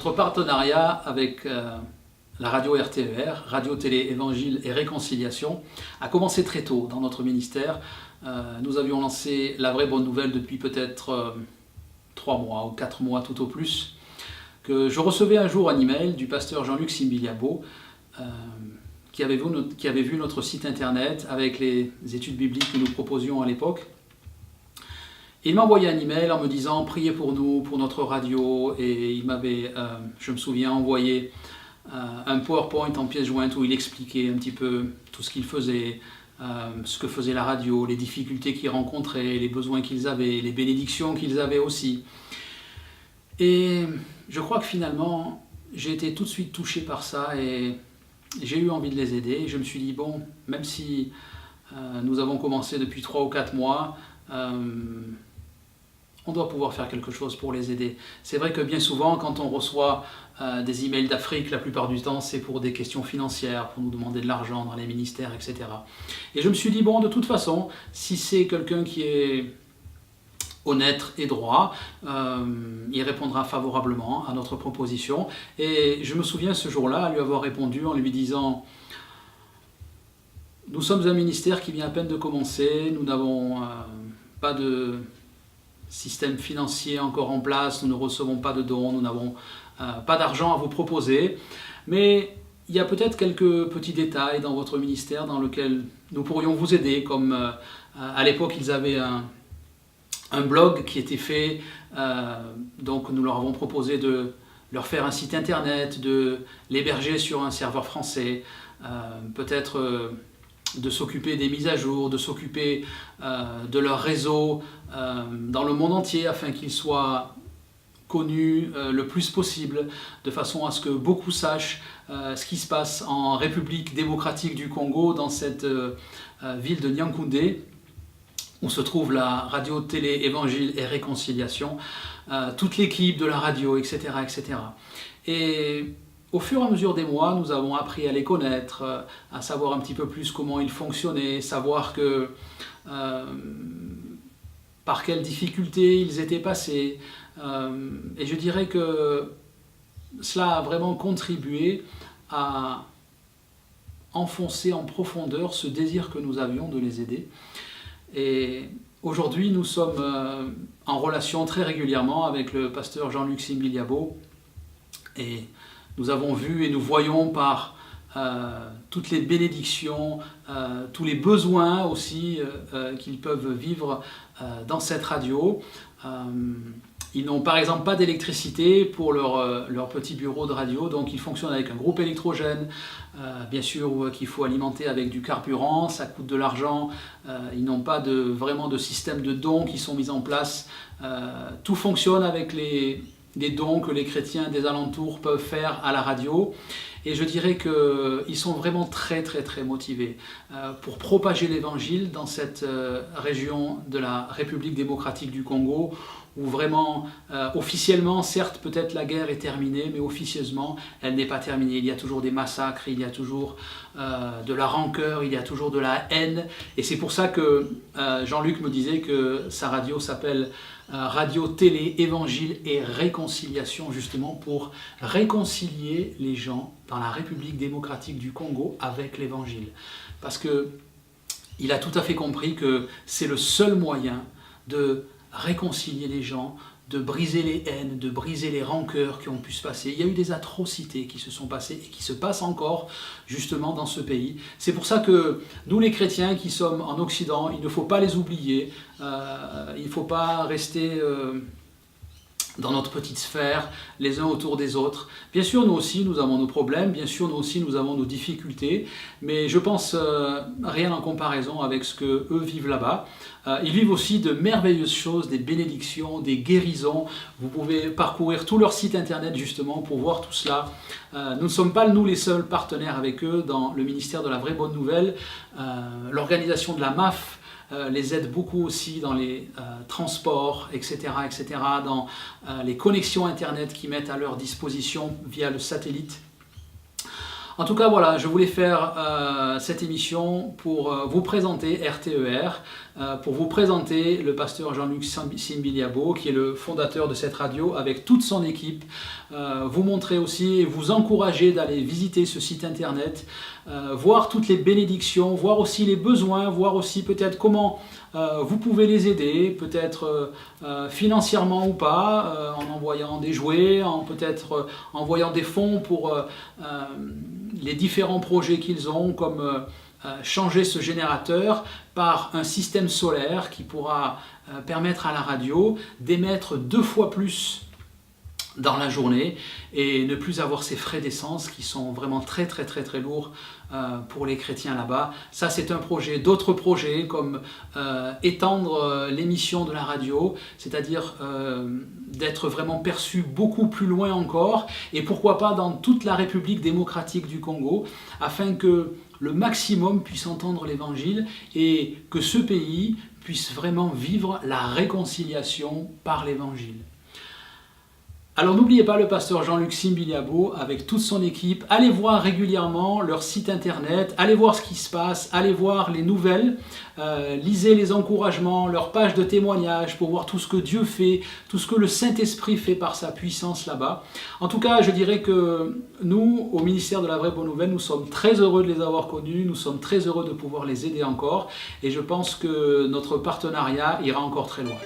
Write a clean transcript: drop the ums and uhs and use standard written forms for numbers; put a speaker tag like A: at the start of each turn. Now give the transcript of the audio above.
A: Notre partenariat avec la radio RTER, Radio Télé Évangile et Réconciliation, a commencé très tôt dans notre ministère. Nous avions lancé la vraie bonne nouvelle depuis peut-être 3 mois ou 4 mois tout au plus, que je recevais un jour un email du pasteur Jean-Luc Simbiliabo qui avait vu notre site internet avec les études bibliques que nous proposions à l'époque. Il m'a envoyé un email en me disant « Priez pour nous, pour notre radio » et il m'avait, je me souviens, envoyé un PowerPoint en pièces jointes où il expliquait un petit peu tout ce qu'il faisait, ce que faisait la radio, les difficultés qu'ils rencontraient, les besoins qu'ils avaient, les bénédictions qu'ils avaient aussi. Et je crois que finalement, j'ai été tout de suite touché par ça et j'ai eu envie de les aider. Je me suis dit, bon, même si nous avons commencé depuis 3 ou 4 mois, on doit pouvoir faire quelque chose pour les aider. C'est vrai que bien souvent, quand on reçoit des emails d'Afrique, la plupart du temps, c'est pour des questions financières, pour nous demander de l'argent dans les ministères, etc. Et je me suis dit, bon, de toute façon, si c'est quelqu'un qui est honnête et droit, il répondra favorablement à notre proposition. Et je me souviens ce jour-là lui avoir répondu en lui disant « Nous sommes un ministère qui vient à peine de commencer, nous n'avons pas de système financier encore en place, nous ne recevons pas de dons, nous n'avons pas d'argent à vous proposer, mais il y a peut-être quelques petits détails dans votre ministère dans lesquels nous pourrions vous aider, comme à l'époque ils avaient un blog qui était fait, donc nous leur avons proposé de leur faire un site internet, de l'héberger sur un serveur français, peut-être de s'occuper des mises à jour, de s'occuper de leur réseau dans le monde entier afin qu'ils soient connus le plus possible, de façon à ce que beaucoup sachent ce qui se passe en République démocratique du Congo, dans cette ville de Nyankoundé, où se trouve la radio, télé, évangile et réconciliation, toute l'équipe de la radio, etc., etc. Et au fur et à mesure des mois, nous avons appris à les connaître, à savoir un petit peu plus comment ils fonctionnaient, savoir par quelles difficultés ils étaient passés. Et je dirais que cela a vraiment contribué à enfoncer en profondeur ce désir que nous avions de les aider. Et aujourd'hui, nous sommes en relation très régulièrement avec le pasteur Jean-Luc Simbiliabo et nous avons vu et nous voyons par toutes les bénédictions, tous les besoins aussi qu'ils peuvent vivre dans cette radio. Ils n'ont par exemple pas d'électricité pour leur petit bureau de radio, donc ils fonctionnent avec un groupe électrogène, bien sûr qu'il faut alimenter avec du carburant, ça coûte de l'argent, ils n'ont pas vraiment de système de dons qui sont mis en place, tout fonctionne avec les dons que les chrétiens des alentours peuvent faire à la radio. Et je dirais qu'ils sont vraiment très très très motivés pour propager l'évangile dans cette région de la République démocratique du Congo, où vraiment, officiellement, certes, peut-être la guerre est terminée, mais officieusement, elle n'est pas terminée. Il y a toujours des massacres, il y a toujours de la rancœur, il y a toujours de la haine. Et c'est pour ça que Jean-Luc me disait que sa radio s'appelle Radio, Télé, Évangile et Réconciliation, justement pour réconcilier les gens dans la République démocratique du Congo avec l'Évangile. Parce qu'il a tout à fait compris que c'est le seul moyen de réconcilier les gens, de briser les haines, de briser les rancœurs qui ont pu se passer. Il y a eu des atrocités qui se sont passées et qui se passent encore justement dans ce pays. C'est pour ça que nous les chrétiens qui sommes en Occident, il ne faut pas les oublier, il ne faut pas rester dans notre petite sphère, les uns autour des autres. Bien sûr, nous aussi, nous avons nos problèmes, bien sûr, nous aussi, nous avons nos difficultés, mais je pense rien en comparaison avec ce qu'eux vivent là-bas. Ils vivent aussi de merveilleuses choses, des bénédictions, des guérisons. Vous pouvez parcourir tout leur site internet justement pour voir tout cela. Nous ne sommes pas, nous, les seuls partenaires avec eux dans le ministère de la Vraie Bonne Nouvelle. L'organisation de la MAF les aide beaucoup aussi dans les transports, etc., dans les connexions internet qu'ils mettent à leur disposition via le satellite. En tout cas, voilà, je voulais faire cette émission pour vous présenter RTER, pour vous présenter le pasteur Jean-Luc Simbiliabo, qui est le fondateur de cette radio, avec toute son équipe. Vous montrer aussi et vous encourager d'aller visiter ce site internet, voir toutes les bénédictions, voir aussi les besoins, voir aussi peut-être comment vous pouvez les aider, peut-être financièrement ou pas, en envoyant des jouets, peut-être envoyant des fonds pour les différents projets qu'ils ont, comme changer ce générateur par un système solaire qui pourra permettre à la radio d'émettre 2 fois plus dans la journée et ne plus avoir ces frais d'essence qui sont vraiment très lourds pour les chrétiens là-bas. Ça, c'est un projet. D'autres projets comme étendre l'émission de la radio, c'est-à-dire d'être vraiment perçu beaucoup plus loin encore, et pourquoi pas dans toute la République démocratique du Congo, afin que le maximum puisse entendre l'évangile et que ce pays puisse vraiment vivre la réconciliation par l'évangile. Alors n'oubliez pas le pasteur Jean-Luc Simbiliabo avec toute son équipe. Allez voir régulièrement leur site internet, allez voir ce qui se passe, allez voir les nouvelles, lisez les encouragements, leurs pages de témoignages pour voir tout ce que Dieu fait, tout ce que le Saint-Esprit fait par sa puissance là-bas. En tout cas, je dirais que nous, au ministère de la Vraie Bonne Nouvelle, nous sommes très heureux de les avoir connus, nous sommes très heureux de pouvoir les aider encore, et je pense que notre partenariat ira encore très loin.